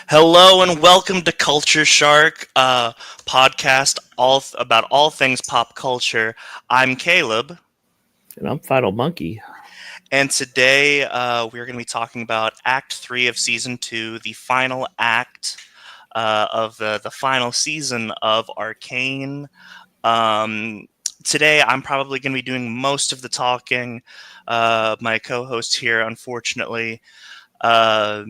Hello and welcome to Culture Shark, podcast about all things pop culture. I'm Caleb, And I'm Final Monkey. and today we're going to be talking about Act 3 of Season 2, the final act of the final season of Arcane. Um, Today I'm probably going to be doing most of the talking. My co-host here, unfortunately, uh,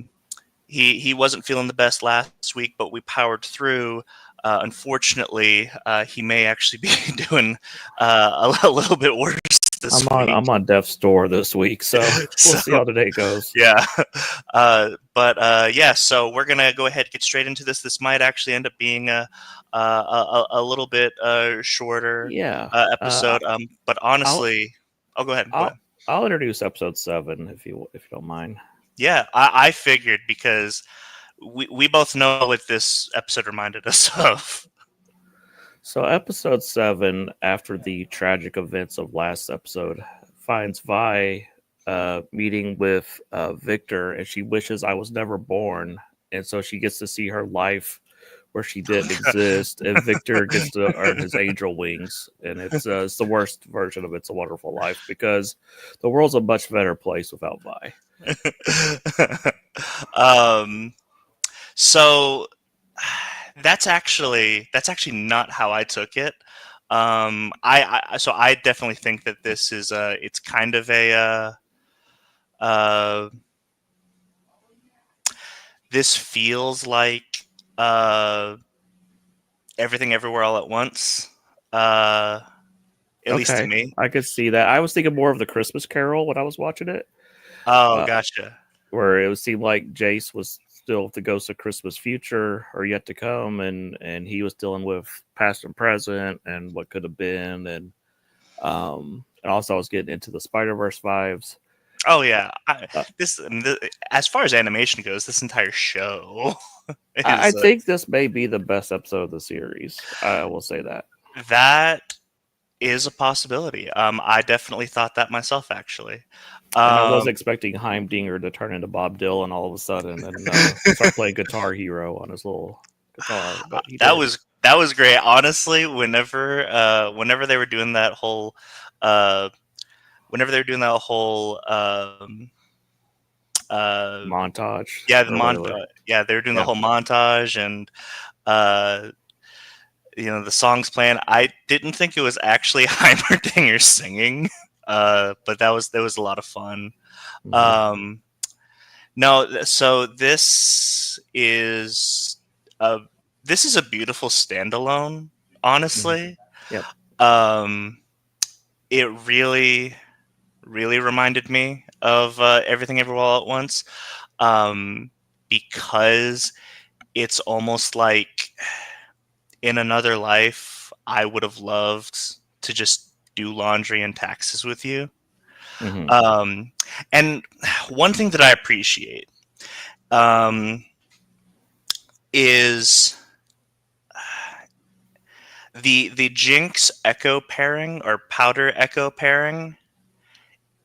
he wasn't feeling the best last week, but we powered through. Unfortunately, he may actually be doing a little bit worse I'm this on week. I'm on death's door this week, so we'll So see how today goes. yeah, but yeah. So we're gonna go ahead and get straight into this. This might actually end up being a little bit shorter Yeah. episode. But I'll honestly, oh, go ahead. Go ahead. I'll introduce episode 7 if you don't mind. Yeah, I figured because we both know what this episode reminded us of. So episode 7, after the tragic events of last episode, finds Vi meeting with Victor, and she wishes I was never born, and so she gets to see her life where she didn't exist, and Victor gets to earn his angel wings, and it's the worst version of It's a Wonderful Life because the world's a much better place without Vi. um, so that's actually not how I took it. I definitely think that this is it's kind of a uh, this feels like uh, everything everywhere all at once. Uh, at least to Okay, me. I could see that. I was thinking more of the Christmas Carol when I was watching it, Oh, uh, gotcha. where it would seem like Jace was still the ghost of Christmas future or yet to come, and he was dealing with past and present and what could have been, and also I was getting into the Spider Verse vibes. Oh yeah, Uh, as far as animation goes, this entire show I is think this may be the best episode of the series. I will say that. that is a possibility. I definitely thought that myself, actually. And I was Um, expecting Heimdinger to turn into Bob Dylan all of a sudden and start playing Guitar Hero on his little guitar, but he that didn't. was great. Honestly, whenever they were doing that whole, uh, whenever they were doing that whole, uh, Montage yeah, the or whatever. yeah, they were doing the Yeah. whole montage and uh, the songs playing. I didn't think it was actually Heimerdinger singing, but that was a lot of fun. Hmm. Um, no, so a this is a beautiful standalone. Hmm. Honestly, Yep. um, it really reminded me of Everything Everywhere All at Once, um, because it's almost like in another life I would have loved to just do laundry and taxes with you. Hmm. Um, and one thing that I appreciate um, is the Jinx Echo pairing or Powder Echo pairing.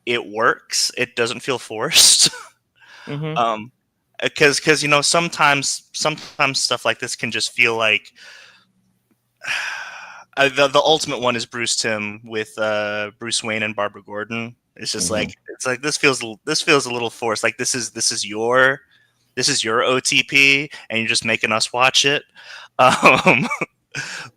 It works. It doesn't feel forced. Hmm. um, because sometimes stuff like this can just feel like the ultimate one is Bruce Timm with Bruce Wayne and Barbara Gordon. It's just Hmm. like this feels a little forced. Like this is your OTP, and you're just making us watch it. Um,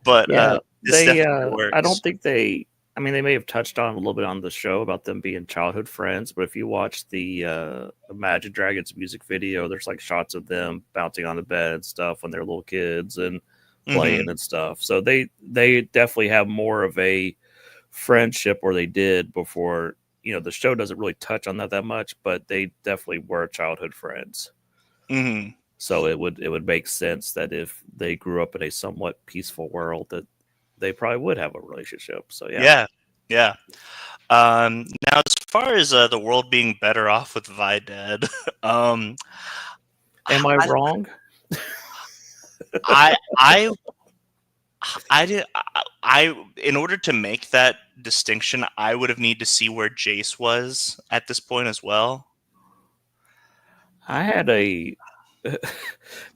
but Yeah. this They. definitely I don't works. think they. I mean, they may have touched on a little bit on the show about them being childhood friends, but if you watch the Imagine Dragons music video, there's like shots of them bouncing on the bed and stuff when they're little kids and playing Hmm. and stuff. So they definitely have more of a friendship, or they did before. The show doesn't really touch on that much, but they definitely were childhood friends. Hmm. So it would make sense that if they grew up in a somewhat peaceful world, that they probably would have a relationship. So yeah. Yeah, yeah. Now, as far as the world being better off with Vi dead, um, Am I I, wrong? I, I, I did. In order to make that distinction, I would have need to see where Jace was at this point as well. I had a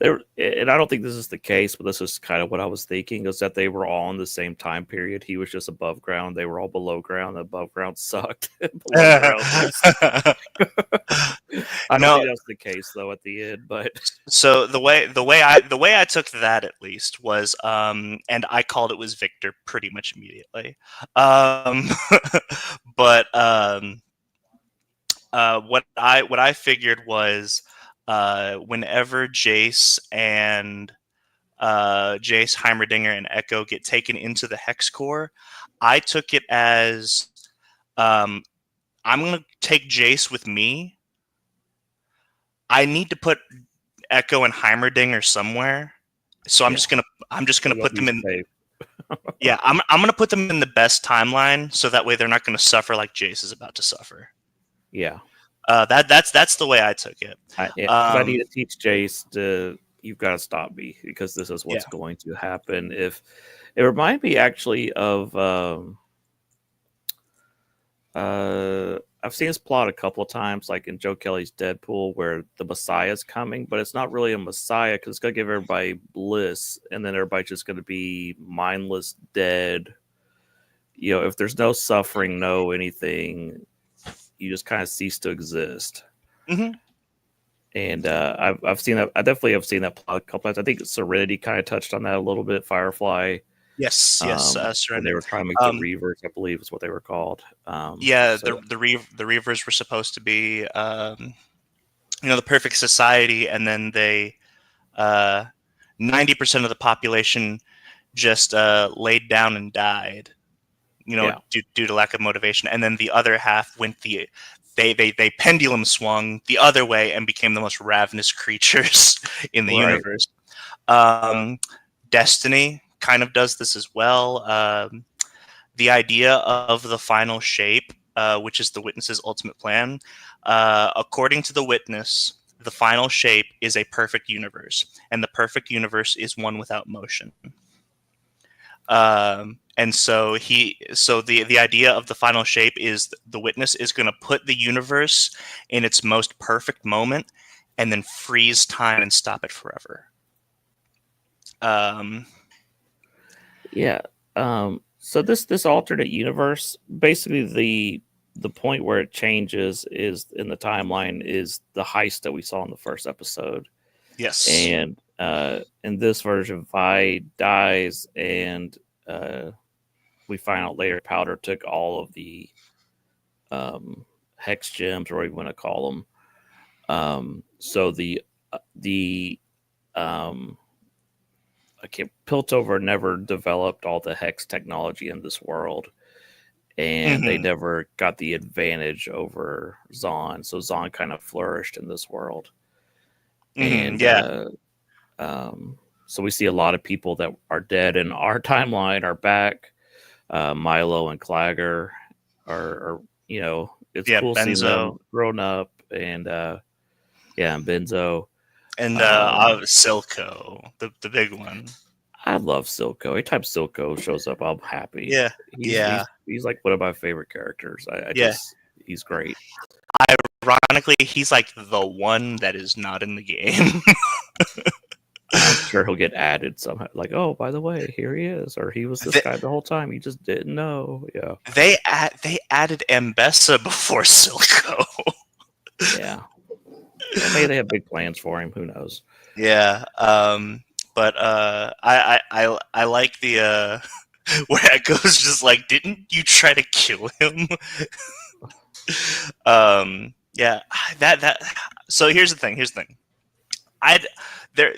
and I don't think this is the case, but this is kind of what I was thinking, is that they were all in the same time period. He was just above ground, they were all below ground. Above ground sucked, and below ground was. I don't No, think that's the case though at the end, but so the way I took that at least was and I called it was Victor pretty much immediately. Um but what I figured was whenever Jace, Heimerdinger, and Echo get taken into the Hex Core, I took it as um, I'm gonna take Jace with me. I need to put Echo and Heimerdinger somewhere, so I'm yeah, just gonna I'm just they gonna won't put be them in. safe. Yeah, I'm gonna put them in the best timeline, so that way they're not gonna suffer like Jace is about to suffer. Yeah, That's the way I took it. because I need to teach Jace to, you've got to stop me because this is Yeah. what's going to happen. If it reminded me actually of I've seen this plot a couple of times, like in Joe Kelly's Deadpool, where the Messiah's coming, but it's not really a Messiah because it's gonna give everybody bliss, and then everybody's just gonna be mindless, dead. You know, if there's no suffering, no anything, you just kind of cease to exist. Hmm. And I've seen that. I definitely have seen that plot a couple times. I think Serenity kind of touched on that a little bit. Firefly, Yes, yes, when they Serenity. were trying to make the Um, Reavers, I believe is what they were called. yeah, So the Reavers were supposed to be the perfect society, and then they 90% of the population just laid down and died, yeah, due to lack of motivation, and then the other half went they pendulum swung the other way and became the most ravenous creatures in the right. universe. Um, Destiny kind of does this as well. The idea of the final shape, which is the witness's ultimate plan, according to the witness, the final shape is a perfect universe, and the perfect universe is one without motion. And so the idea of the final shape is the witness is going to put the universe in its most perfect moment, and then freeze time and stop it forever. Um, Yeah. So this alternate universe, basically the point where it changes is in the timeline is the heist that we saw in the first episode. yes. And in this version, Vi dies, and we find out later Powder took all of the hex gems, or what you want to call them. So the Piltover never developed all the hex technology in this world, and they Hmm. never got the advantage over Zon. So Zon kind of flourished in this world, Hmm. and Yeah. so we see a lot of people that are dead in our timeline are back. Milo and Clagger are it's Yeah. cool seeing Benzo them grown up, and yeah, and Benzo. and Um, Silco, the big one. I love Silco. Anytime Silco shows up, I'm happy. Yeah. He's Yeah. he's he's like one of my favorite characters. I Yeah. just he's great. Ironically, he's like the one that is not in the game. I'm sure he'll get added somehow. Like, oh, by the way, here he is, or he was this Th- guy the whole time. You just didn't know. Yeah, they added Ambessa before Silco. yeah. Well, maybe they have big plans for him. Who knows? Yeah. But I like the where Echo's just like, didn't you try to kill him? Yeah. That. So here's the thing. I'd there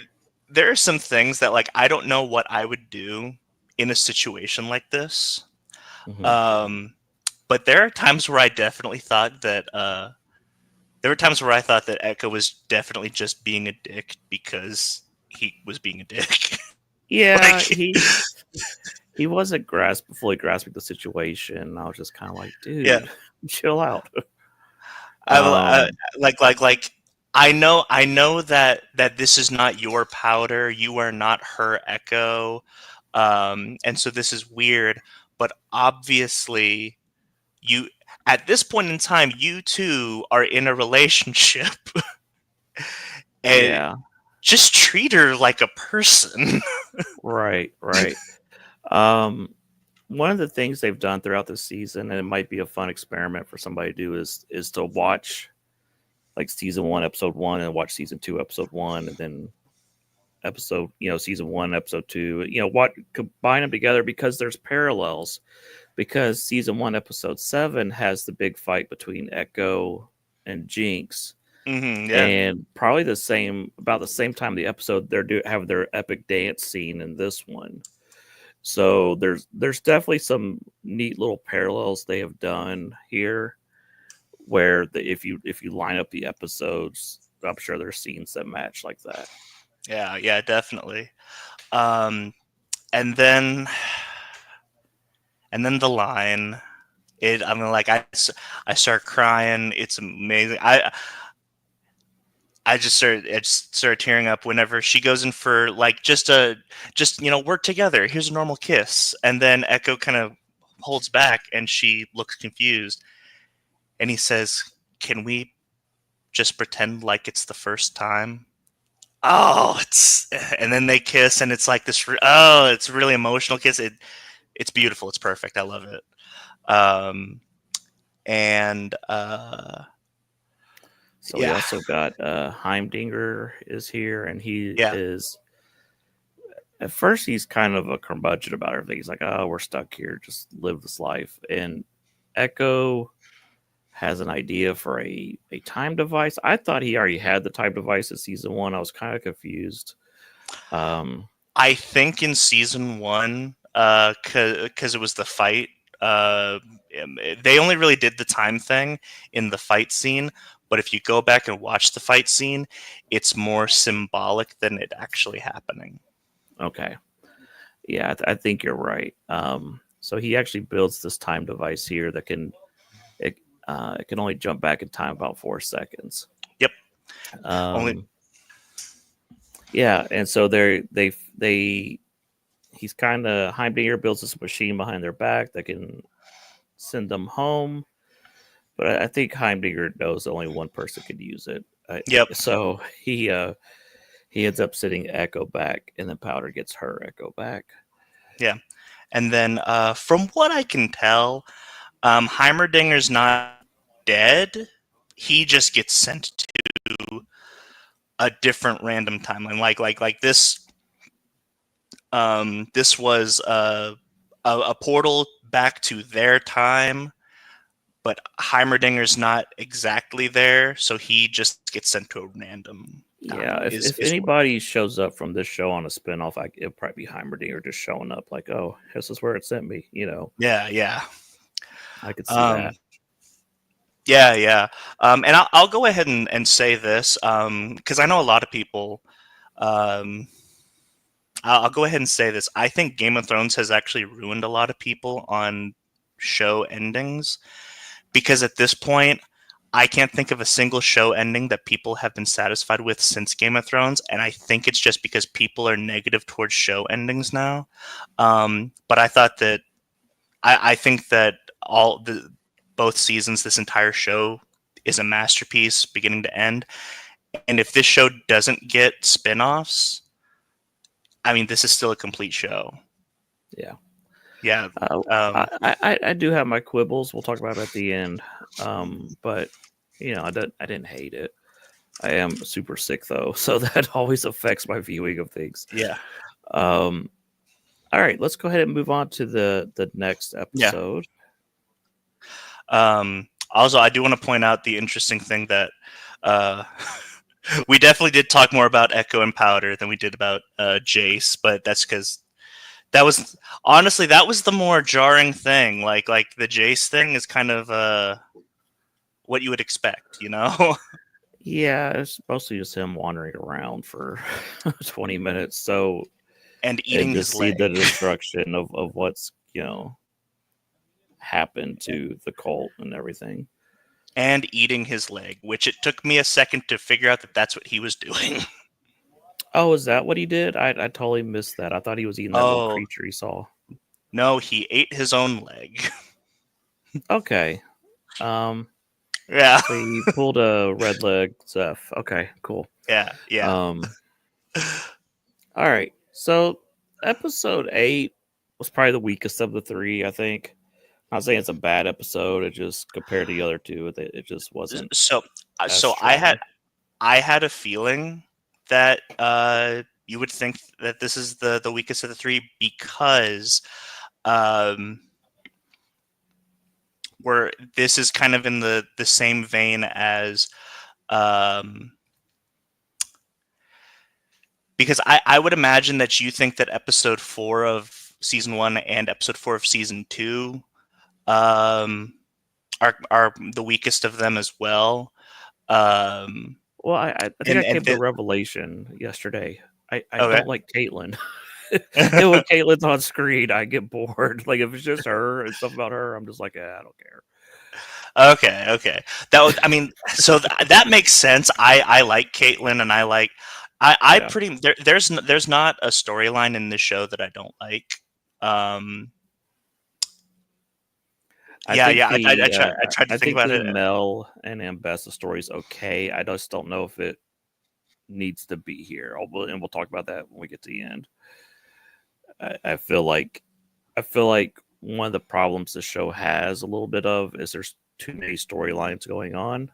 there are some things that like I don't know what I would do in a situation like this. Hmm. Um, but there are times where I definitely thought that there were times where I thought that Echo was definitely just being a dick because he was being a dick. Yeah, Like, he wasn't fully grasping the situation. I was just kind of like, yeah, dude, chill out. I Um, like I know that this is not your powder. You are not her Echo, and so this is weird. But obviously, you at this point in time, you two are in a relationship, and yeah. just treat her like a person. Right, right. Um, one of the things they've done throughout the season, and it might be a fun experiment for somebody to do, is to watch like season one, episode one, and watch season two, episode one, and then season one, episode two. What combine them together because there's parallels. Because season one, episode 7 has the big fight between Echo and Jinx, Yeah. and probably about the same time the episode have their epic dance scene in this one. So there's definitely some neat little parallels they have done here, where if you line up the episodes, I'm sure there's scenes that match like that. Yeah, definitely. Um, and then the line. I mean, like I start crying. It's amazing. I just started tearing up whenever she goes in for like just work together. Here's a normal kiss, and then Echo kind of holds back, and she looks confused, and he says, "Can we just pretend like it's the first time?" Oh, and then they kiss, and it's like this. It's a really emotional kiss. It's beautiful. It's perfect. I love it. Um, and So we yeah, also got Heimdinger is here, and he yeah, is at first he's kind of a curmudgeon about everything. He's like, "Oh, we're stuck here. Just live this life." And Echo has an idea for a time device. I thought he already had the time device in season one. I was kind of confused. Um, I think in season one, because it was the fight, they only really did the time thing in the fight scene. But if you go back and watch the fight scene, it's more symbolic than it actually happening. okay, yeah, I think you're right. So he actually builds this time device here that it, it can only jump back in time about 4 seconds. Yep. Only. Um, yeah, and so he's kind of Heimdinger builds this machine behind their back that can send them home. But I think Heimdinger knows only one person could use it. Yep. So he ends up sending Echo back, and then Powder gets her Echo back. Yeah. And then, from what I can tell, Heimerdinger's not dead. He just gets sent to a different random timeline. Like this. This was a portal back to their time, but Heimerdinger's not exactly there, so he just gets sent to a random Yeah, time. if Is what? anybody shows up from this show on a spinoff, it'll probably be Heimerdinger just showing up like, "Oh, this is where it sent me." Yeah. I could see that. Um, yeah. And I'll go ahead and say this, because I know a lot of people. Um, I'll go ahead and say this. I think Game of Thrones has actually ruined a lot of people on show endings, because at this point, I can't think of a single show ending that people have been satisfied with since Game of Thrones, and I think it's just because people are negative towards show endings now. But I think that both seasons, this entire show is a masterpiece, beginning to end. And if this show doesn't get spin-offs, I mean, this is still a complete show. Yeah. Yeah. I do have my quibbles. We'll talk about it at the end. But I didn't hate it. I am super sick though, so that always affects my viewing of things. Yeah. All right, let's go ahead and move on to the next Yeah. episode. Also, I do want to point out the interesting thing that we definitely did talk more about Echo and Powder than we did about Jace, but that's because that was the more jarring thing. Like the Jace thing is kind of what you would expect, you know? Yeah, it's mostly just him wandering around for 20 minutes. So, And and eating his just see the leg. destruction of what's, happened to the cult and everything. And eating his leg, which it took me a second to figure out that that's what he was doing. Oh, is that what he did? I totally missed that. I thought he was eating that little Oh, creature he saw. no, he ate his own leg. Okay. Yeah. So he pulled a red leg Zeph. Okay, cool. Yeah. Um, All right. So episode 8 was probably the weakest of the three, I think. Not saying it's a bad episode. It just compared to the other two, it just wasn't So, as so strong. I had a feeling that you would think that this is the weakest of the three because um, where this is kind of in the same vein as um, because I would imagine that you think that episode 4 of season 1 and episode 4 of season 2 um, are the weakest of them as well. Um, Well, I think I and came to a revelation yesterday. I okay. don't like Caitlyn. And when Caitlyn's on screen, I get bored. Like if it's just her and stuff about her, I'm just like, I don't care. Okay. That was, I mean, so that makes sense. I like Caitlyn, and I Yeah, pretty there's not a storyline in this show that I don't like. Um, I yeah, think yeah. the I tried to I think think about the it. Mel and Ambessa story is okay. I just don't know if it needs to be here. And we'll talk about that when we get to the end. I feel like one of the problems the show has a little bit of is there's too many storylines going on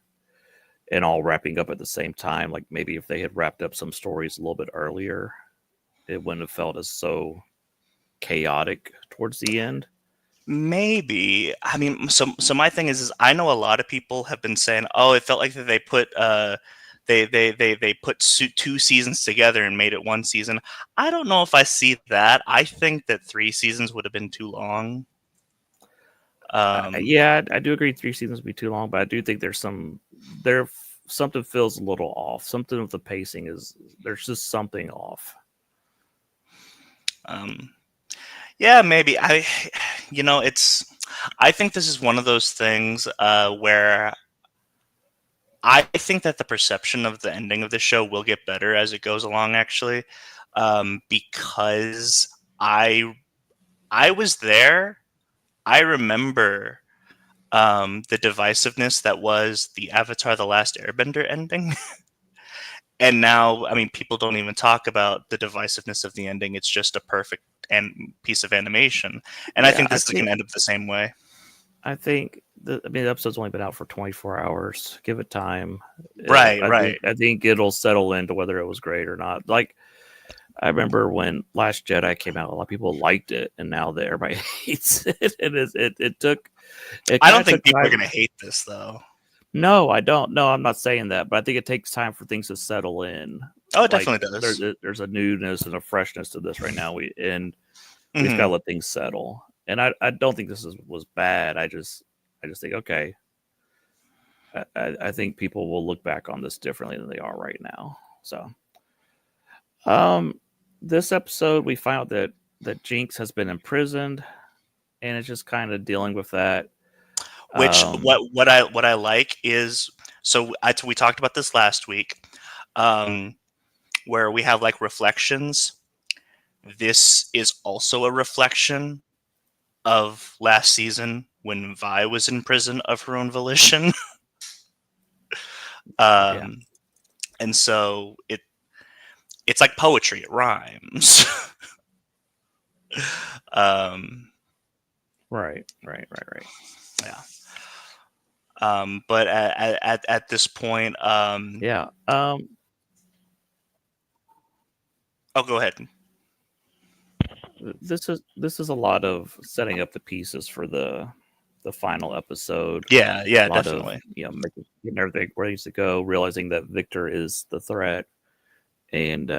and all wrapping up at the same time. Like maybe if they had wrapped up some stories a little bit earlier, it wouldn't have felt as so chaotic towards the end. Maybe. I mean, so my thing is I know a lot of people have been saying, "Oh, it felt like that they put they put 2 seasons together and made it 1 season." I don't know if I see that. I think that 3 seasons would have been too long. Um, Yeah, I do agree 3 seasons would be too long, but I do think there something feels a little off. Something with the pacing is there's just something off. um, yeah, maybe. It's. I think this is one of those things where I think that the perception of the ending of the show will get better as it goes along. Actually, because I was there. I remember the divisiveness that was the Avatar: The Last Airbender ending. And now, I mean, people don't even talk about the divisiveness of the ending. It's just a perfect piece of animation, and I Yeah, think this is going to end up the same way. the episode's only been out for 24 hours. Give it time. Right, right. I think it'll settle into whether it was great or not. Like I remember when Last Jedi came out, a lot of people liked it, and now that everybody hates it. It I kind don't of took think people are time. going to hate this though. No, I don't. No, I'm not saying that, but I think it takes time for things to settle in. Oh, it Like definitely does. there's a newness and a freshness to this right now. We just gotta Hmm. let things settle. And I don't think was bad. I just think okay. I think people will look back on this differently than they are right now. So, um, this episode we find out that Jinx has been imprisoned, and it's just kind of dealing with that. Which Um, what I like is we talked about this last week, um, where we have like reflections. This is also a reflection of last season when Vi was in prison of her own volition. yeah, um, and so it's like poetry; it rhymes. um, right. yeah. But at this point, Yeah. oh, go ahead. This is a lot of setting up the pieces for the final episode. Yeah, yeah, A lot of definitely. getting everything ready to go, realizing that Victor is the threat, and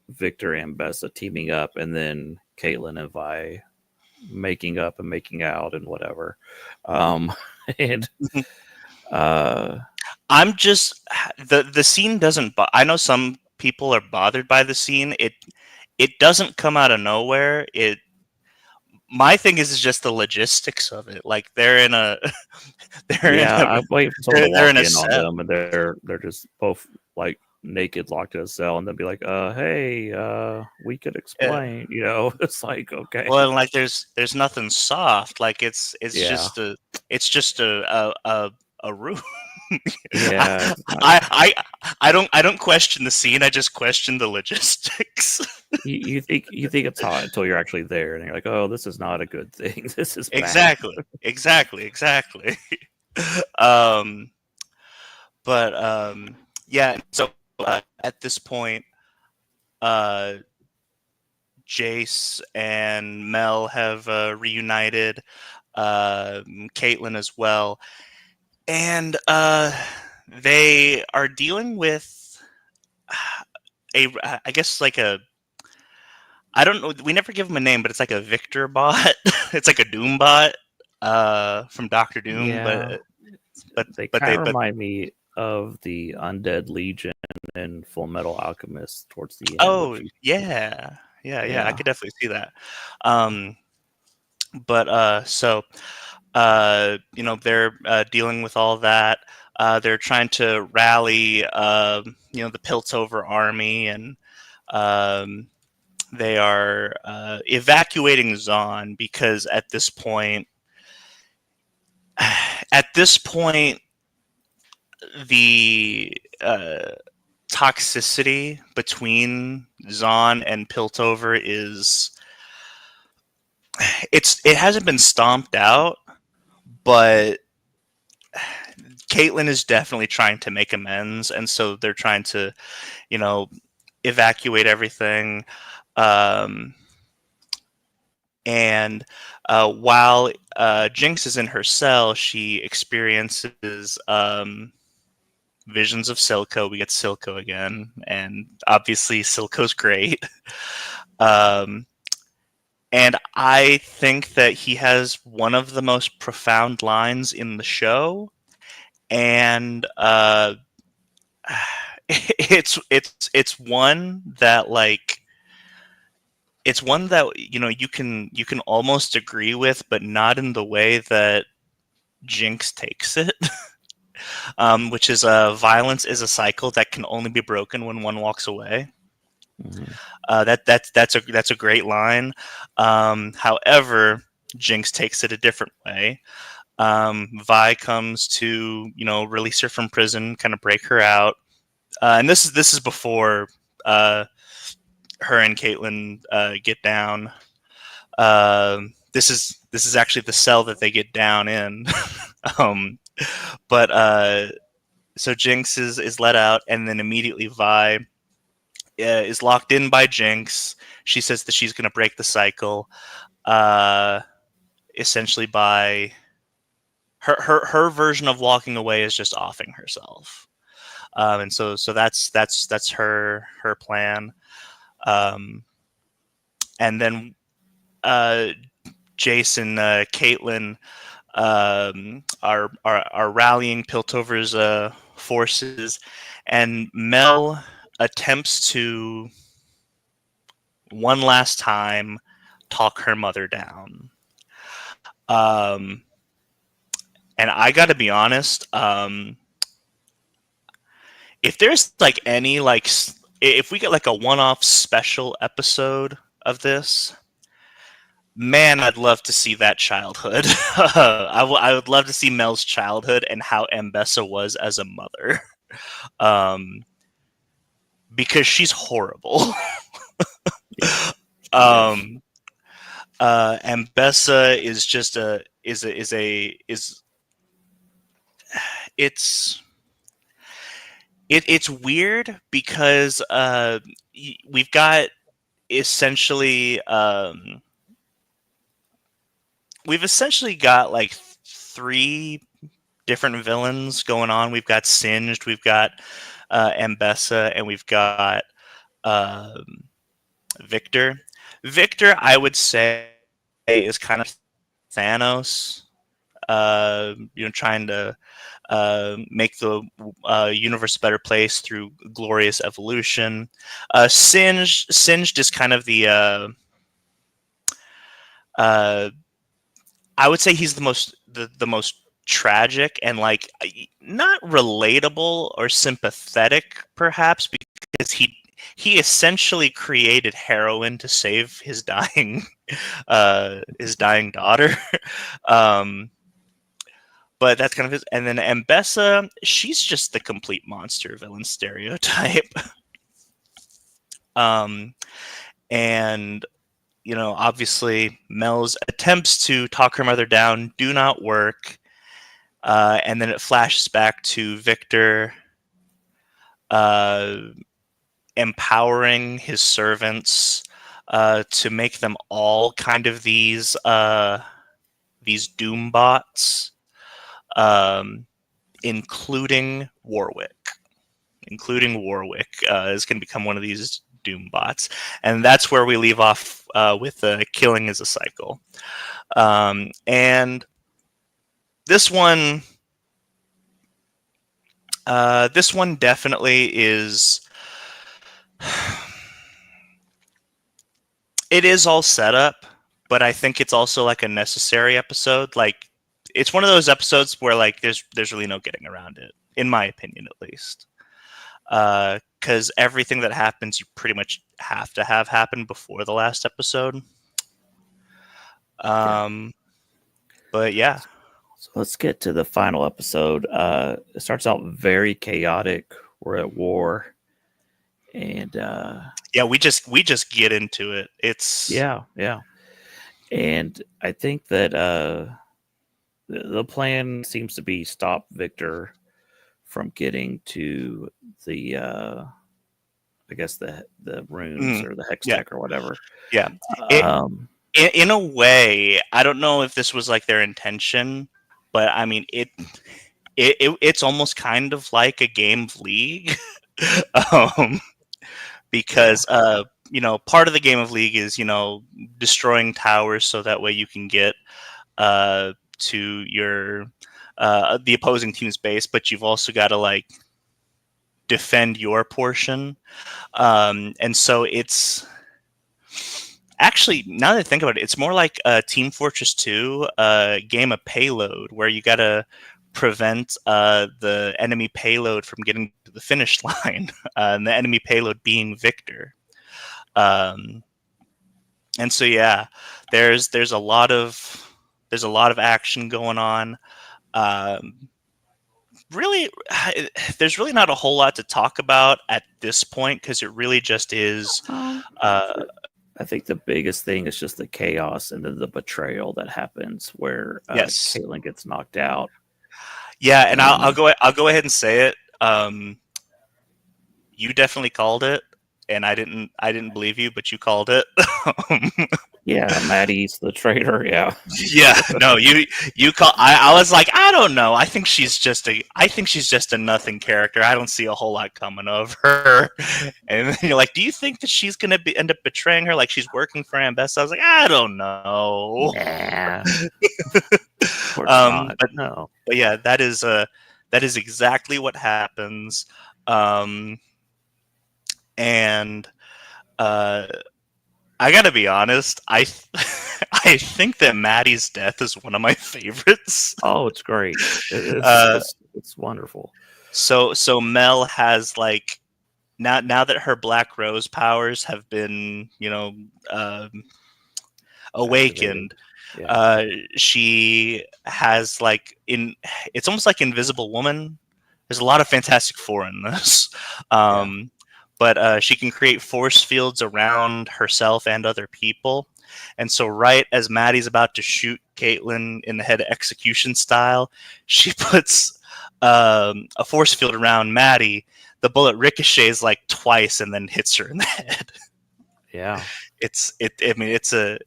Victor and Bessa teaming up, and then Caitlyn and Vi making up and making out and whatever. Um, and uh, I'm just the scene doesn't. I know some people are bothered by the scene. It doesn't come out of nowhere. It My thing is just the logistics of it. Like they're in a they're in yeah, a I'm waiting for someone to they're in walk a in on cell. them, and they're just both like naked, locked in a cell, and they'll be like, hey, we could Yeah. explain." It's like okay, Well, and like there's nothing soft. Like it's yeah, just a it's just a room. Yeah, it's not. I don't question the scene. I just question the logistics. You think it's hot until you're actually there, and you're like, oh, this is not a good thing. This is bad. Exactly. um, but yeah. So at this point, uh, Jace and Mel have reunited. Caitlin as well, and they are dealing with I guess like a I don't know. We never give him a name, but it's like a Victor bot. It's like a Doom bot from Doctor Doom, Yeah, but they but kind they of but remind me of the Undead Legion in Full Metal Alchemist towards the end, oh which you, yeah, I yeah. could definitely see that. Um, but so they're dealing with all that. They're trying to rally the Piltover army, and um, they are evacuating Zon because at this point, the toxicity between Zon and Piltover it hasn't been stomped out, but Caitlyn is definitely trying to make amends, and so they're trying to, you know, evacuate everything. Um, and while Jinx is in her cell, she experiences visions of Silco. We get Silco again, and obviously Silco's great. Um, and I think that he has one of the most profound lines in the show, and it's one that it's one that you can almost agree with, but not in the way that Jinx takes it. Which is violence is a cycle that can only be broken when one walks away. Mhm. That's a great line. However, Jinx takes it a different way. Vi comes to release her from prison, kind of break her out, and this is before her and Caitlyn get down. This is actually the cell that they get down in. um, but so Jinx is let out, and then immediately Vi is locked in by Jinx. She says that she's going to break the cycle, uh, essentially by her version of walking away is just offing herself, and so that's her plan. Um, and then uh, Jason, Caitlin are rallying Piltover's forces, and Mel attempts to one last time talk her mother down. Um, and I got to be honest, if there's like any if we get like a one-off special episode of this, man, I'd love to see that childhood. I would love to see Mel's childhood and how Ambessa was as a mother, um, because she's horrible. Yes. um, Ambessa is just a is it's it's weird because we've got essentially we've essentially got like three different villains going on. We've got Singed, we've got Ambessa, and we've got um, Victor. Victor, I would say, is kind of Thanos. Trying to make the universe a better place through glorious evolution. Singed is kind of uh, I would say he's the most tragic and like not relatable or sympathetic, perhaps, because he essentially created heroin to save his dying daughter. um, but that's kind of his. And then Ambessa, she's just the complete monster villain stereotype. um, and obviously Mel's attempts to talk her mother down do not work. And then it flashes back to Victor uh, empowering his servants to make them all kind of these doom bots, um, including Warwick. Is going to become one of these doom bots, and that's where we leave off with killing is a cycle. And this one definitely is. It is all set up, but I think it's also like a necessary episode. Like, it's one of those episodes where like there's really no getting around it, in my opinion, at least. Because everything that happens, you pretty much have to have happen before the last episode. But yeah. So let's get to the final episode. It starts out very chaotic. We're at war, and yeah, we just get into it. It's yeah. And I think that the plan seems to be stop Victor from getting to the I guess the runes or the hex tech or whatever. Yeah. In a way, I don't know if this was like their intention, but I mean it's almost kind of like a game of League. Because part of the game of League is destroying towers so that way you can get to your the opposing team's base, but you've also got to like defend your portion, and so it's actually, now that I think about it, it's more like Team Fortress 2, game of Payload, where you got to prevent the enemy payload from getting to the finish line, and the enemy payload being Victor. And so yeah, there's a lot of action going on. Really, there's really not a whole lot to talk about at this point because it really just is. I think the biggest thing is just the chaos and then the betrayal that happens where Yes. Caitlin gets knocked out. Yeah, and I'll go ahead and say it. You definitely called it, and I didn't believe you, but you called it. Yeah, Maddie's the traitor. Yeah. Yeah. No, you call. I was like, I don't know. I think she's just a nothing character. I don't see a whole lot coming of her. And then you're like, do you think that she's gonna end up betraying her? Like she's working for Ambessa? I was like, I don't know. Nah. Of course not. But no. But yeah, that is exactly what happens. And I gotta be honest, I think that Maddie's death is one of my favorites. Oh, it's great. It's wonderful. So Mel has like now that her Black Rose powers have been awakened. Yeah. She has it's almost like Invisible Woman. There's a lot of Fantastic Four in this. But she can create force fields around herself and other people. And so right as Maddie's about to shoot Caitlin in the head execution style, she puts a force field around Maddie. The bullet ricochets like twice and then hits her in the head. Yeah. It's a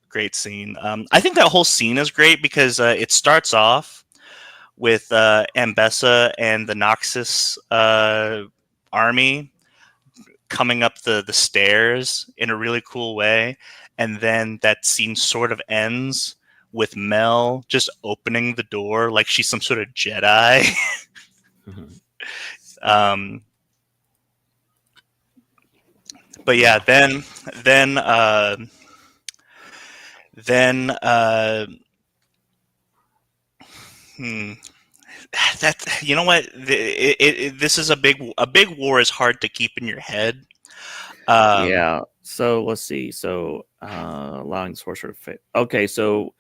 great scene. I think that whole scene is great because it starts off with Ambessa and the Noxus army coming up the stairs in a really cool way, and then that scene sort of ends with Mel just opening the door like she's some sort of Jedi. But yeah, then that you know what this is a big war is hard to keep in your head. Yeah, So let's see. So allowing sorcerer to fit. Okay, so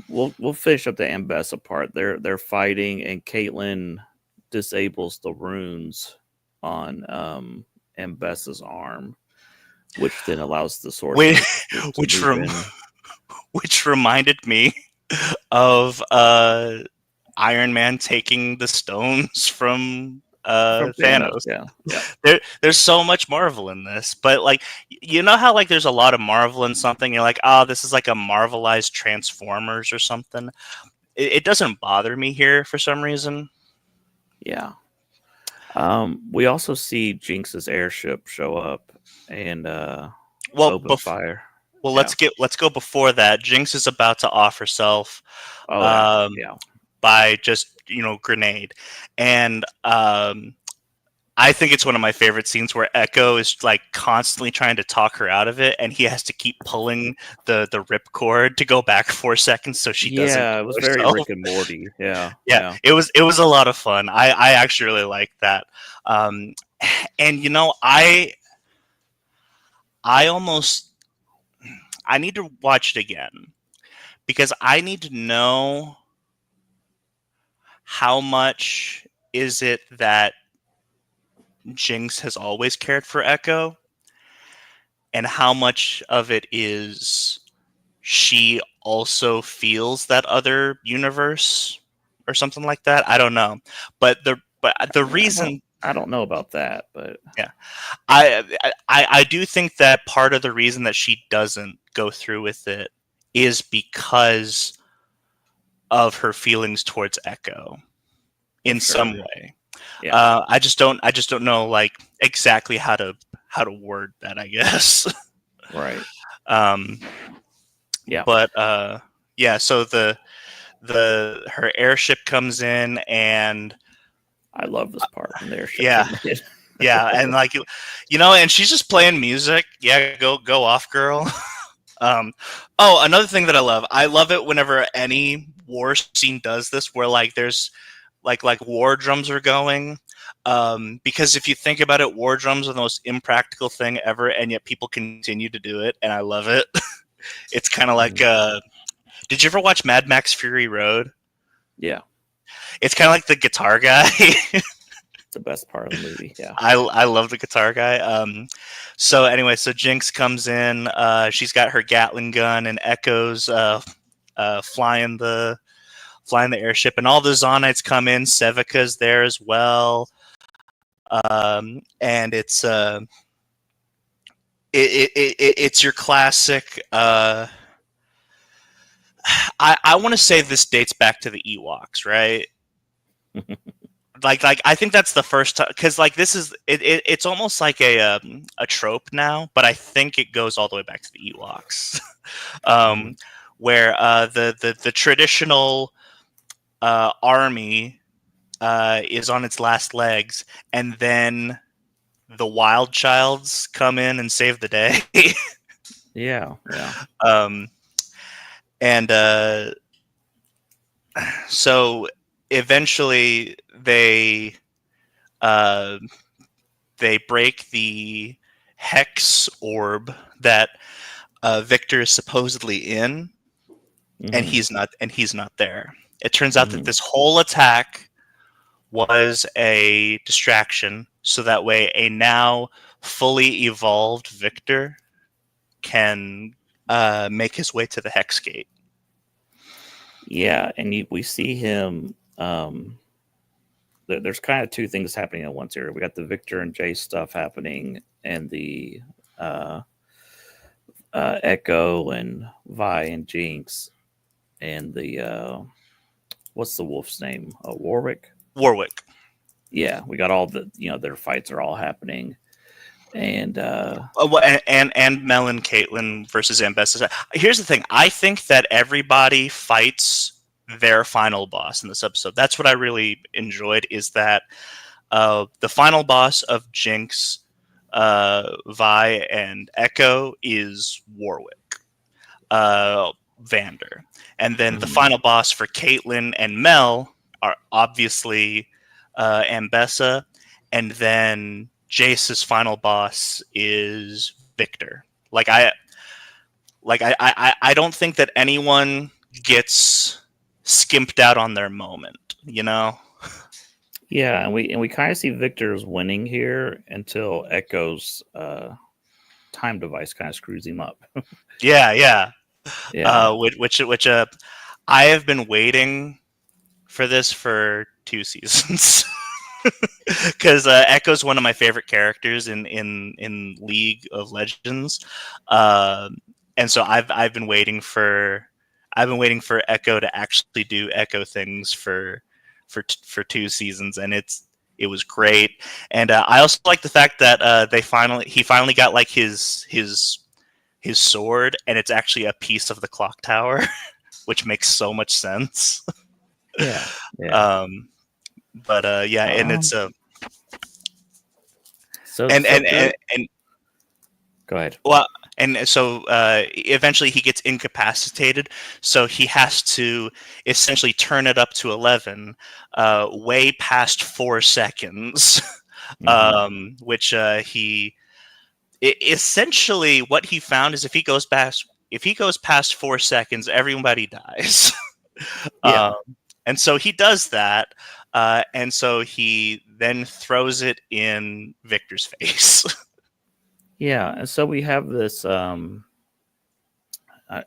we'll finish up the Ambessa part. They're fighting, and Caitlyn disables the runes on Ambessa's arm, which then allows the Which, sorcerer to which, move in which reminded me of Iron Man taking the stones from from Thanos. Thanos. Yeah, yeah, There's so much Marvel in this, but like you know how like there's a lot of Marvel in something. You're like, oh, this is like a Marvelized Transformers or something. It doesn't bother me here for some reason. yeah. We also see Jinx's airship show up and Well, open fire. well, Yeah. let's go before that. Jinx is about to off herself Oh yeah. um, Yeah. by just grenade, and I think it's one of my favorite scenes where Echo is like constantly trying to talk her out of it, and he has to keep pulling the rip cord to go back 4 seconds so she doesn't Yeah, it kill was very herself. Rick and Morty. Yeah. Yeah, Yeah. it was a lot of fun. I actually really liked that. Um, and I almost I need to watch it again because I need to know how much is it that Jinx has always cared for Echo, and how much of it is she also feels that other universe or something like that. I don't know, but the reason, I don't know about that, but yeah, I do think that part of the reason that she doesn't go through with it is because of her feelings towards Echo in some sure. way. Yeah. I just don't know like exactly how to word that, I guess. Right. um, Yeah. but yeah, so the her airship comes in, and I love this part when the airship yeah, came in. yeah, and like and she's just playing music. Yeah, go off, girl. um, oh, another thing that I love it whenever any war scene does this, where like there's like war drums are going. Because if you think about it, war drums are the most impractical thing ever, and yet people continue to do it, and I love it. It's kind of like, Mhm. did you ever watch Mad Max Fury Road? Yeah. It's kind of like the guitar guy. The best part of the movie. Yeah. I love the guitar guy. So anyway, so Jinx comes in. She's got her Gatling gun, and Echoes flying the airship, and all the Zonites come in. Sevica's there as well, and it's your classic. I want to say this dates back to the Ewoks, right? Like I think that's the first time, because like this is it's almost like a trope now, but I think it goes all the way back to the Ewoks, Mhm. um, where the traditional army is on its last legs, and then the wild childs come in and save the day. Yeah. Yeah. um, and so eventually uh, they break the hex orb that Victor is supposedly in, and Hmm. he's not there. It turns out that Hmm. this whole attack was a distraction, so that way a now fully evolved Victor can make his way to the hex gate. Yeah, and we see him. There's kind of two things happening at once here. We got the Victor and Jay stuff happening, and the uh, Echo and Vi and Jinx, and the what's the wolf's name? Warwick. Warwick. Yeah, we got all the their fights are all happening, and And Mel and Caitlyn versus Ambessa. Here's the thing: I think that everybody fights their final boss in this episode. That's what I really enjoyed. Is that the final boss of Jinx, Vi, and Echo is Warwick, Vander, and then the mhm. final boss for Caitlyn and Mel are obviously Ambessa, and then Jace's final boss is Victor. I don't think that anyone gets skimped out on their moment, you know? Yeah, and we kind of see Victor's winning here until Echo's time device kind of screws him up. Yeah, yeah. Yeah, Which I have been waiting for this for 2 seasons. Because Echo's one of my favorite characters in League of Legends, uh, and so I've been waiting for Echo to actually do Echo things for 2 seasons, and it was great. And I also like the fact that he finally got like his sword, and it's actually a piece of the clock tower, which makes so much sense. yeah, yeah. Um, but yeah, and Um, it's so and so and during and, and Go ahead. well, and so eventually he gets incapacitated, so he has to essentially turn it up to 11, way past 4 seconds, Hmm. which essentially what he found is if he goes past 4 seconds, everybody dies. Yeah, um, and so he does that, and so he then throws it in Victor's face. yeah. And so we have this.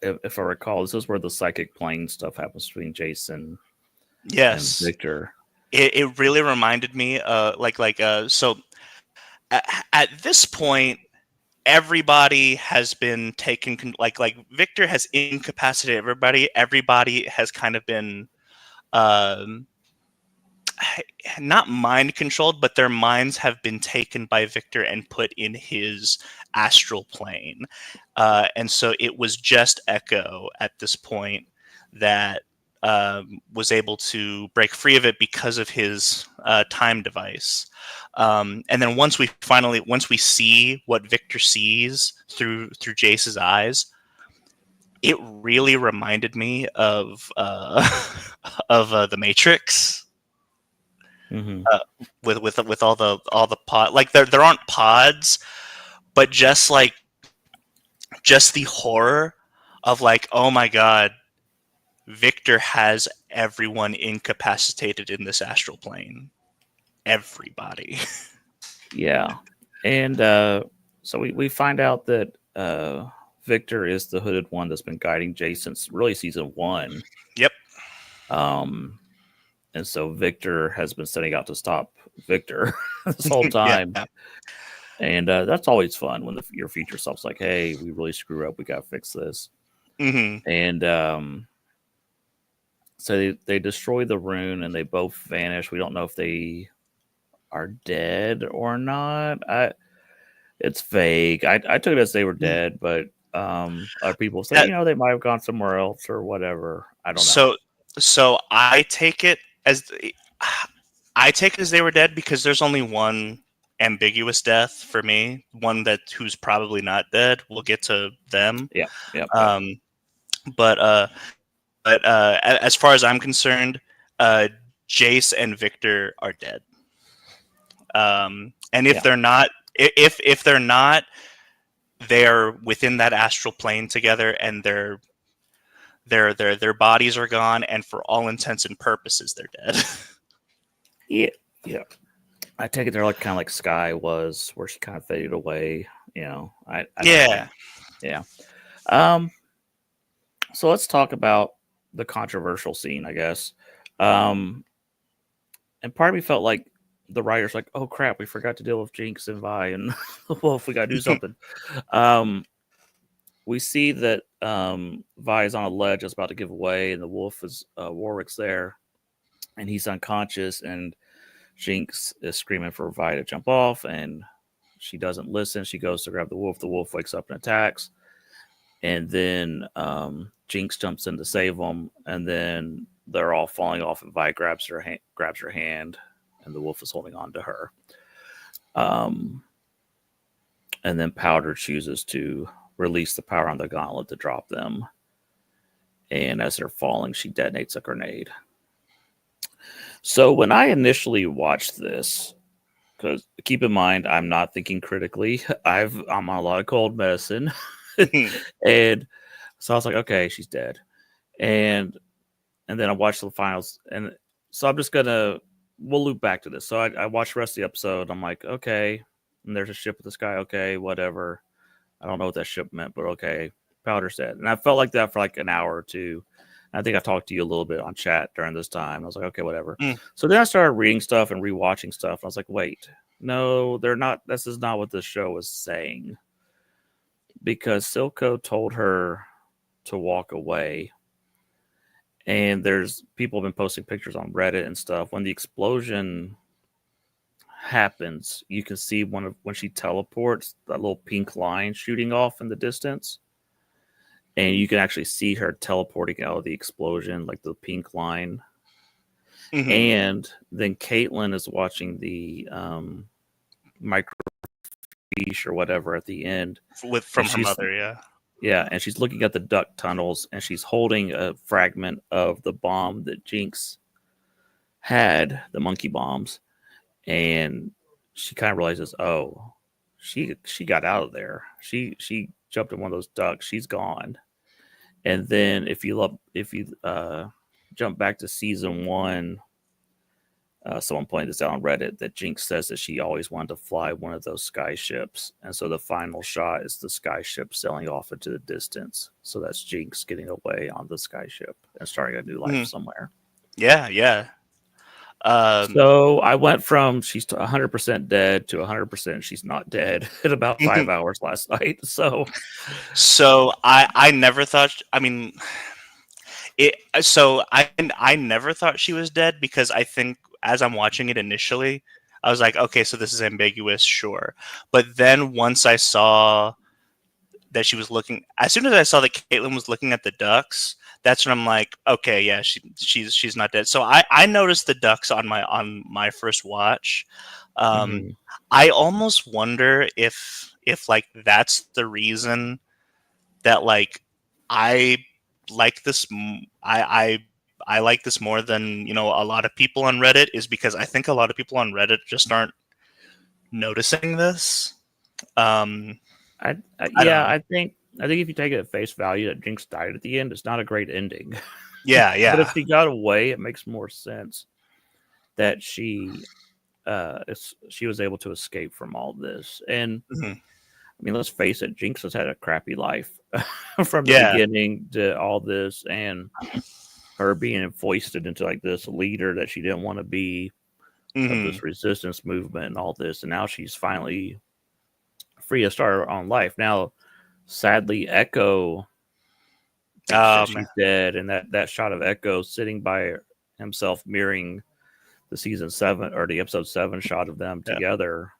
If I recall, this is where the psychic plane stuff happens between Jason and Yes. Victor. It really reminded me, so at this point, everybody has been taken, like Victor has incapacitated everybody. Everybody has kind of been, um, not mind controlled, but their minds have been taken by Victor and put in his astral plane. And so it was just Echo at this point that was able to break free of it because of his time device. And then once we see what Victor sees through Jace's eyes, it really reminded me of of the Matrix, Hmm. uh, with all the pod, like there aren't pods, but just the horror of like, oh my god, Victor has everyone incapacitated in this astral plane. Everybody. Yeah, and so we find out that Victor is the hooded one that's been guiding Jason since really season one. Yep. Um, and so Victor has been setting out to stop Victor this whole Yeah. time. And that's always fun when your future self's like, "Hey, we really screw up. We got to fix this." Hmm. And so they destroy the rune, and they both vanish. We don't know if they are dead or not. It's vague. I took it as they were dead, but other people say, That, they might have gone somewhere else or whatever. I don't know. so so I take it as they were dead because there's only one ambiguous death for me, one that who's probably not dead. We'll get to them. Yeah, yep, yep, Um, but as far as I'm concerned, uh, Jace and Victor are dead. And if yeah, they're not, if they're not, they're within that astral plane together, and their bodies are gone, and for all intents and purposes, they're dead. yeah, yeah. I take it they're like kind of like Sky was, where she kind of faded away. I don't know. Yeah. Yeah. Um. So let's talk about the controversial scene, I guess. Um. And part of me felt like the writers like, oh crap, we forgot to deal with Jinx and Vi, and well, if we got to do something. Um. We see that Vi is on a ledge that's about to give away, and the wolf is Warwick's there, and he's unconscious, and Jinx is screaming for Vi to jump off, and she doesn't listen. She goes to grab the wolf. The wolf wakes up and attacks, and then Jinx jumps in to save them, and then they're all falling off, and Vi grabs her hand, and the wolf is holding on to her. And then Powder chooses to release the power on the gauntlet to drop them. And as they're falling, she detonates a grenade. So when I initially watched this, because keep in mind, I'm not thinking critically. I'm on a lot of cold medicine, and so I was like, okay, she's dead, and then I watched the finals, and so I'm just gonna we'll loop back to this. So I watched the rest of the episode. I'm like, okay, and there's a ship in the sky. Okay, whatever. I don't know what that ship meant, but okay, Powder's dead, and I felt like that for like an hour or two. I think I talked to you a little bit on chat during this time. I was like, okay, whatever. So then I started reading stuff and rewatching stuff. I was like, wait, no, they're not. This is not what the show is saying, because Silco told her to walk away. And there's people have been posting pictures on Reddit and stuff. When the explosion happens, you can see when she teleports, that little pink line shooting off in the distance. And you can actually see her teleporting out of the explosion, like the pink line. Mm-hmm. And then Caitlin is watching the microfiche or whatever at the end. From her mother, yeah. Yeah, and she's looking at the duct tunnels, and she's holding a fragment of the bomb that Jinx had, the monkey bombs, and she kind of realizes, oh, she got out of there. She jumped in one of those ducts. She's gone. And then if you jump back to season 1, someone pointed this out on Reddit that Jinx says that she always wanted to fly one of those sky ships. And so the final shot is the sky ship sailing off into the distance. So that's Jinx getting away on the sky ship and starting a new life somewhere. Yeah, yeah. So I went from she's 100% dead to 100% she's not dead in about 5 hours last night. So I never thought. I mean, I never thought she was dead, because I think as I'm watching it initially, I was like, okay, so this is ambiguous, sure. But then once I saw that she was looking, as soon as I saw that Caitlin was looking at the ducks, that's when I'm like, okay, yeah, she's not dead. So I noticed the ducks on my first watch. I almost wonder if like that's the reason that like I like this. I like this more than a lot of people on Reddit, is because I think a lot of people on Reddit just aren't noticing this. I think if you take it at face value that Jinx died at the end, it's not a great ending. Yeah, yeah. But if she got away, it makes more sense that she was able to escape from all this. And I mean, let's face it, Jinx has had a crappy life from the beginning to all this, and her being foisted into like this leader that she didn't want to be of this resistance movement and all this, and now she's finally free to start her own life. Now, sadly, Echo she's dead, and that shot of Echo sitting by himself mirroring the season 7 or the episode 7 shot of them together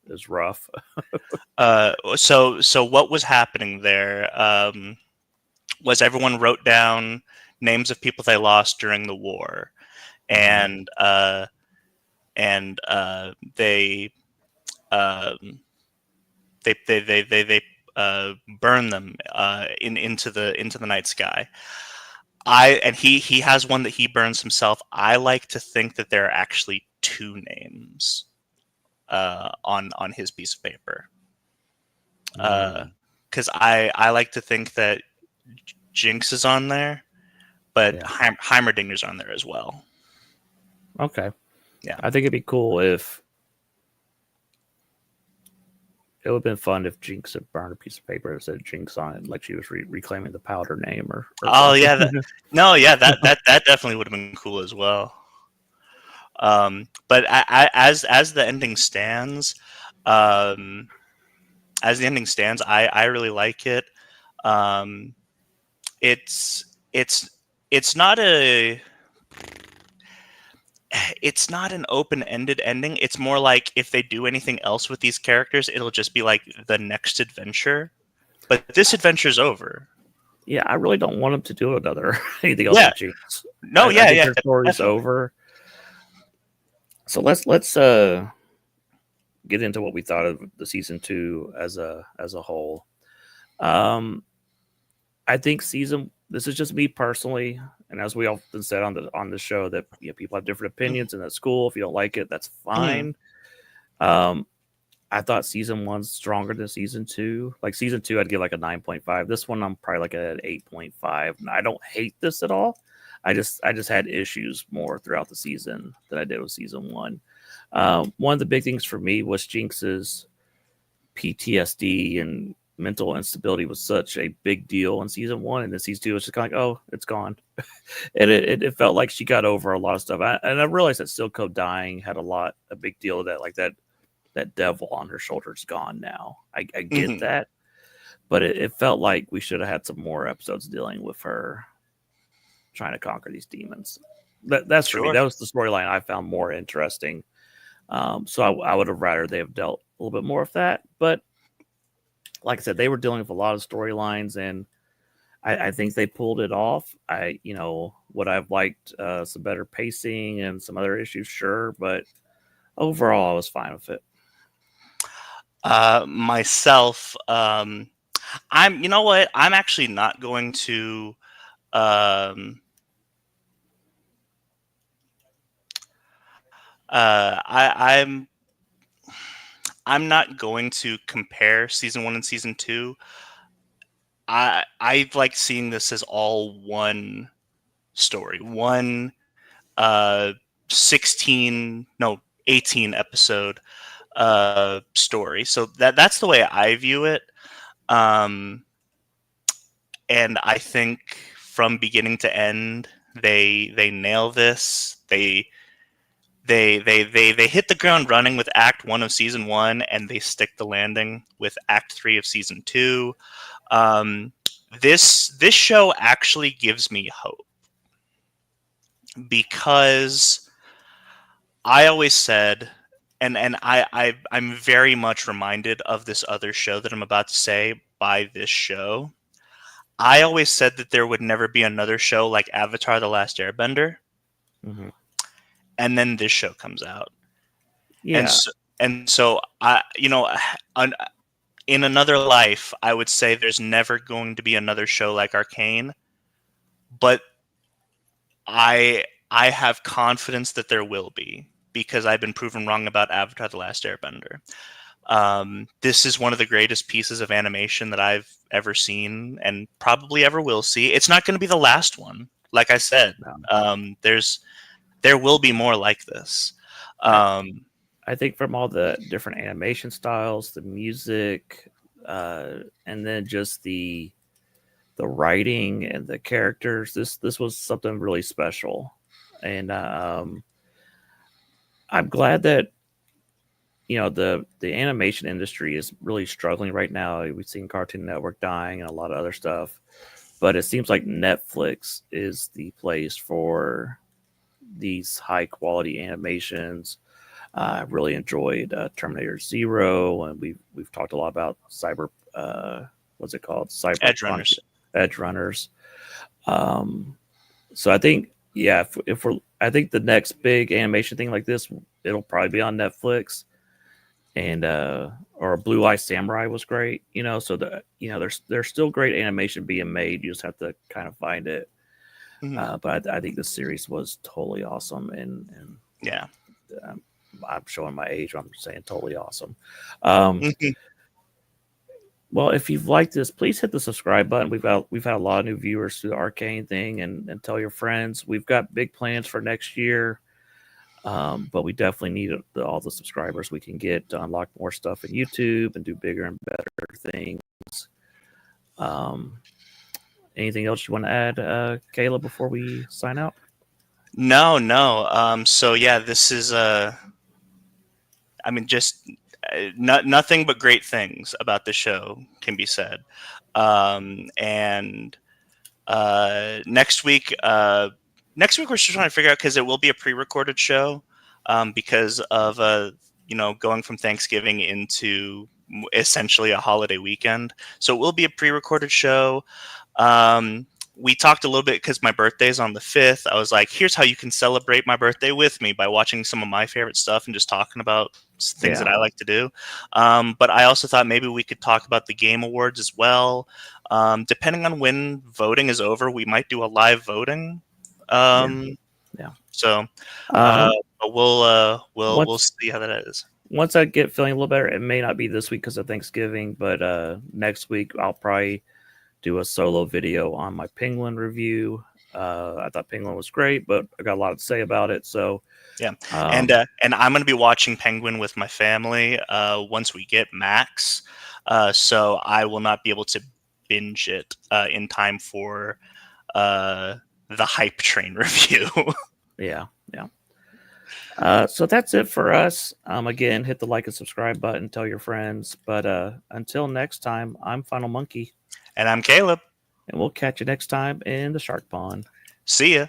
is rough. So what was happening there was everyone wrote down names of people they lost during the war, and they burn them into the night sky. He has one that he burns himself. I like to think that there are actually 2 names on his piece of paper, because I like to think that Jinx is on there, but Heimerdinger's on there as well. Okay. Yeah, I think it'd be cool if it would have been fun if Jinx had burned a piece of paper that said Jinx on it, like she was reclaiming the powder name or oh yeah, that definitely would have been cool as well. But as the ending stands, I really like it. It's not an open-ended ending. It's more like if they do anything else with these characters, it'll just be like the next adventure. But this adventure's over. Yeah, I really don't want them to do anything else with Jinx. No, I think their story's over. So let's get into what we thought of the season 2 as a whole. I think this is just me personally, and as we often said on the show, that people have different opinions, and that's cool. If you don't like it, that's fine. Um, I thought season one's stronger than season two. Like season two, I'd give like a 9.5. This one, I'm probably like at 8.5. I don't hate this at all. I just had issues more throughout the season than I did with season one. One of the big things for me was Jinx's PTSD and mental instability was such a big deal in season one, and then season two was just kind of like, oh, it's gone, and it felt like she got over a lot of stuff. And I realized that Silco dying had a big deal of that, like that devil on her shoulder is gone now. I get Mhm. that, but it felt like we should have had some more episodes dealing with her trying to conquer these demons. That's for me. Sure. That was the storyline I found more interesting. So I would have rather they have dealt a little bit more with that. But like I said, they were dealing with a lot of storylines, and I think they pulled it off. Would I've liked some better pacing and some other issues, sure, but overall, I was fine with it. Myself, you know what? I'm actually not going to, um, I'm not going to compare season one and season two. I like seeing this as all one story, one uh 16 no 18 episode story. So that's the way I view it. Um and I think from beginning to end they nail this. They hit the ground running with act 1 of season 1, and they stick the landing with act 3 of season 2. um this show actually gives me hope, because I always said, and I'm very much reminded of this other show that I'm about to say by this show. I always said that there would never be another show like Avatar: The Last Airbender, Mm-hmm. and then this show comes out, and Yeah, so, I, in another life, I would say there's never going to be another show like Arcane, but I have confidence that there will be, because I've been proven wrong about Avatar: The Last Airbender. This is one of the greatest pieces of animation that I've ever seen and probably ever will see. It's not going to be the last one. Like I said, no. there will be more like this. I Um, I think from all the different animation styles, the music, and then just the writing and the characters, this was something really special, and I'm glad that the animation industry is really struggling right now. We've seen Cartoon Network dying and a lot of other stuff, but it seems like Netflix is the place for these high quality animations. I really enjoyed Terminator Zero, and we've talked a lot about what's it called, Edge Cyberpunk, Runners. Edge Runners. Um, so I think, yeah, I think the next big animation thing like this, it'll probably be on Netflix, and or Blue Eye Samurai was great, So there's still great animation being made. You just have to kind of find it. Mhm. But I think the series was totally awesome, and Yeah. um, I'm showing my age. I'm saying totally awesome. Um, Mhm. well, if you've liked this, please hit the subscribe button. We've had a lot of new viewers through the Arcane thing, and tell your friends. We've got big plans for next year, but we definitely need all the subscribers we can get to unlock more stuff in YouTube and do bigger and better things. Um, anything else you want to add, Kayla, before we sign out? No, no. So yeah, this is I mean, just nothing but great things about the show can be said. And next week, we're still trying to figure out, because it will be a pre-recorded show, because of going from Thanksgiving into essentially a holiday weekend. So it will be a pre-recorded show. We talked a little bit, because my birthday is on the 5th. I was like, here's how you can celebrate my birthday with me, by watching some of my favorite stuff and just talking about things that Yeah, I like to do. But I also thought maybe we could talk about the Game Awards as well. Depending on when voting is over, we might do a live voting. yeah, Um, yeah. so uh, Um, but we'll once see how that is. once I get feeling a little better, it may not be this week because of Thanksgiving, but next week I'll probably do a solo video on my Penguin review. I thought Penguin was great, but I got a lot to say about it. So Yeah, um, and I'm going to be watching Penguin with my family once we get Max, so I will not be able to binge it in time for the Hype Train review. yeah, yeah. So that's it for us. Again, hit the like and subscribe button, tell your friends. But until next time, I'm Final Monkey, And I'm Caleb. and we'll catch you next time in the Shark Pond. See ya.